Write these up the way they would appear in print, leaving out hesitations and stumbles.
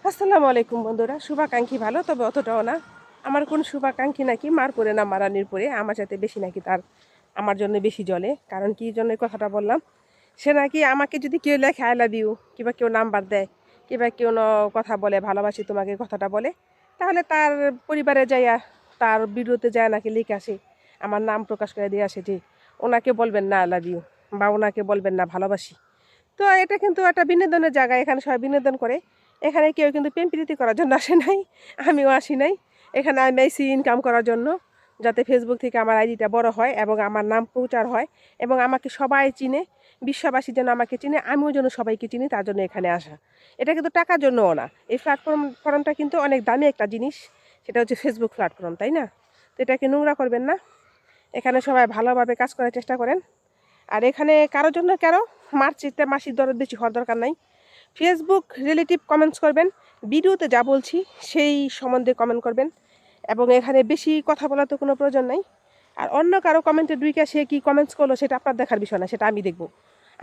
আসসালামু আলাইকুম বন্ধুরা। শুভাকাঙ্ক্ষী ভালো, তবে অতটাও না। আমার কোন শুভাকাঙ্ক্ষী নাকি মার পরে না মারানির পরে আমার সাথে বেশি নাকি তার আমার জন্য বেশি জ্বলে। কারণ কি জন্য এই কথাটা বললাম, সে নাকি আমাকে যদি কেউ লেখে আই লাভ ইউ, কিংবা কেউ নাম্বার দেয়, কিংবা কেউ কথা বলে ভালোবাসি তোমাকে কথাটা বলে, তাহলে তার পরিবারে যাইয়া তার ভিডিওতে যায় নাকি লিখে আসে, আমার নাম প্রকাশ করে দিয়ে আসে যে ওনাকে বলবেন না আই লাভ ইউ, বা ওনাকে বলবেন না ভালোবাসি। তো এটা কিন্তু একটা বিনোদনের জায়গা, এখানে সবাই বিনোদন করে। এখানে কেউ কিন্তু প্রেম প্রীতি করার জন্য আসে নাই, আমিও আসি নাই। এখানে আমি আইসি ইনকাম করার জন্য, যাতে ফেসবুক থেকে আমার আইডিটা বড় হয় এবং আমার নাম প্রচার হয় এবং আমাকে সবাই চিনে, বিশ্ববাসী যেন আমাকে চিনে, আমিও যেন সবাইকে চিনি, তার জন্য এখানে আসা। এটা কিন্তু টাকার জন্যও না। এই প্ল্যাটফর্মটা কিন্তু অনেক দামি একটা জিনিস, সেটা হচ্ছে ফেসবুক প্ল্যাটফর্ম, তাই না? তো এটাকে নোংরা করবেন না। এখানে সবাই ভালোভাবে কাজ করার চেষ্টা করেন। আর এখানে কারোর জন্য কারো মারচিতে মাসির দরদ বেশি হওয়ার দরকার নাই। ফেসবুক রিলেটিভ কমেন্টস করবেন, ভিডিওতে যা বলছি সেই সম্বন্ধে কমেন্ট করবেন, এবং এখানে বেশি কথা বলার তো কোনো প্রয়োজন নাই। আর অন্য কারো কমেন্টে ডুইকা সে কী কমেন্টস করলো সেটা আপনার দেখার বিষয় না, সেটা আমি দেখব।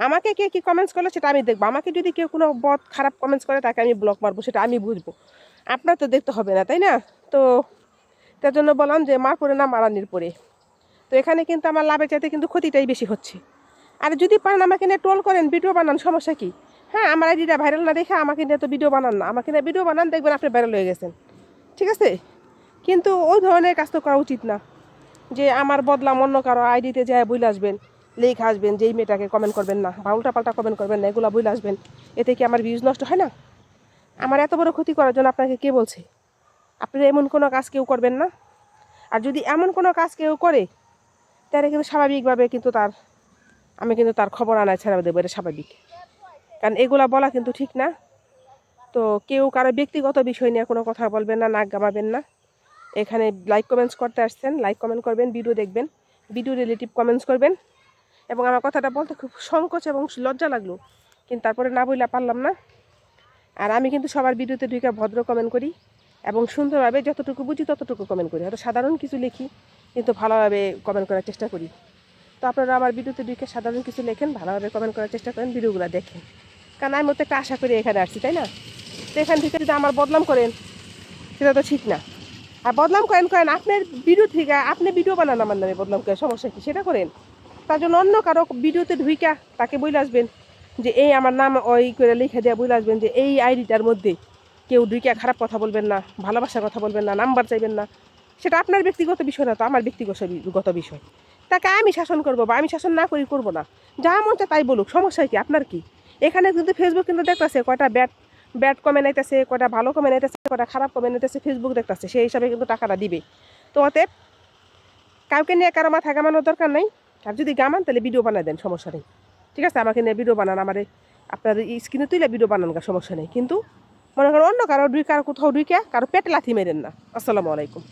আমাকে কে কী কমেন্টস করলো সেটা আমি দেখবো। আমাকে যদি কেউ কোনো খারাপ কমেন্টস করে তাকে আমি ব্লক মারবো, সেটা আমি বুঝবো। আপনার তো দেখতে হবে না, তাই না? তো তার জন্য বললাম যে মার পরে না মারানির পরে। তো এখানে কিন্তু আমার লাভের চাইতে কিন্তু ক্ষতিটাই বেশি হচ্ছে। আর যদি পারেন আমাকে নিয়ে ট্রোল করেন, ভিডিও বানান, সমস্যা কি? হ্যাঁ, আমার আইডিটা ভাইরাল না দেখে আমাকে নিয়ে তো ভিডিও বানান না, আমাকে নিয়ে ভিডিও বানান, দেখবেন আপনি ভাইরাল হয়ে গেছেন। ঠিক আছে? কিন্তু ওই ধরনের কাজ তো করা উচিত না, যে আমার বদলাম অন্য কারো আইডিতে যায় বইলে আসবেন, লেখা আসবেন যে এই মেয়েটাকে কমেন্ট করবেন না, বা উল্টাপাল্টা কমেন্ট করবেন না, এগুলো বইলে আসবেন। এতে কি আমার ভিউজ নষ্ট হয় না? আমার এত বড় ক্ষতি করার জন্য আপনাকে কে বলছে? আপনারা এমন কোনো কাজ কেউ করবেন না। আর যদি এমন কোনো কাজ কেউ করে, তাহলে কিন্তু স্বাভাবিকভাবে কিন্তু আমি কিন্তু তার খবর আনায় ছেড়ে দেবো, এটা স্বাভাবিক। কারণ এগুলা বলা কিন্তু ঠিক না। তো কেউ কারো ব্যক্তিগত বিষয় নিয়ে কোনো কথা বলবেন না, নাক গামাবেন না। এখানে লাইক কমেন্টস করতে আসছেন, লাইক কমেন্ট করবেন, ভিডিও দেখবেন, ভিডিও রিলেটিভ কমেন্টস করবেন। এবং আমার কথাটা বলতে খুব সংকোচ এবং লজ্জা লাগলো, কিন্তু তারপরে না বইলা পারলাম না। আর আমি কিন্তু সবার ভিডিওতে ঢুকে ভদ্র কমেন্ট করি এবং সুন্দরভাবে যতটুকু বুঝি ততটুকু কমেন্ট করি। হয়তো সাধারণ কিছু লিখি, কিন্তু ভালোভাবে কমেন্ট করার চেষ্টা করি। তো আপনারা আমার ভিডিওতে ঢুকে সাধারণ কিছু লেখেন, ভালোভাবে কমেন্ট করার চেষ্টা করেন, ভিডিওগুলো দেখেন। কারণ আমি মতো একটা আশা করে এখানে আসছি, তাই না? তো এখান থেকে যদি আমার বদনাম করেন, সেটা তো ঠিক না। আর বদনাম করেন আপনার ভিডিও থেকে, আপনি ভিডিও বানান আমার নামে বদনাম করেন, সমস্যা কি? সেটা করেন। তার জন্য অন্য কারো ভিডিওতে ঢুইকা তাকে বলে আসবেন যে এই আমার নাম ওই করে লিখে দেওয়া, বলে আসবেন যে এই আইডিটার মধ্যে কেউ ঢুইকা খারাপ কথা বলবেন না, ভালোবাসার কথা বলবেন না, নাম্বার চাইবেন না। সেটা আপনার ব্যক্তিগত বিষয় না, তো আমার ব্যক্তিগত বিষয়। তাকে আমি শাসন করবো, বা আমি শাসন না করি, করবো না। যা মন চায় তাই বলুক, সমস্যা কি আপনার? কি এখানে কিন্তু ফেসবুক কিন্তু দেখতেছে কয়টা ব্যাড ব্যাড কমেন্ট আইতেছে, কয়টা ভালো কমেন্ট আইতেছে, কয়টা খারাপ কমেন্ট আইতেছে, ফেসবুক দেখতেছে, সেই হিসাবে কিন্তু টাকাটা দিবে। তো অতএব কাউকে নিয়ে কারো মাথা ঘামানোর দরকার নেই। আর যদি গামান তাহলে ভিডিও বানাই দেন, সমস্যা নেই। ঠিক আছে, আমাকে নিয়ে ভিডিও বানান, আমার আপনার স্ক্রিনে তুলে ভিডিও বানান, সমস্যা নেই। কিন্তু মনে করেন অন্য কারো কোথাও ঢুইকা কারো পেটে লাথি মেরেন না। আসসালামু আলাইকুম।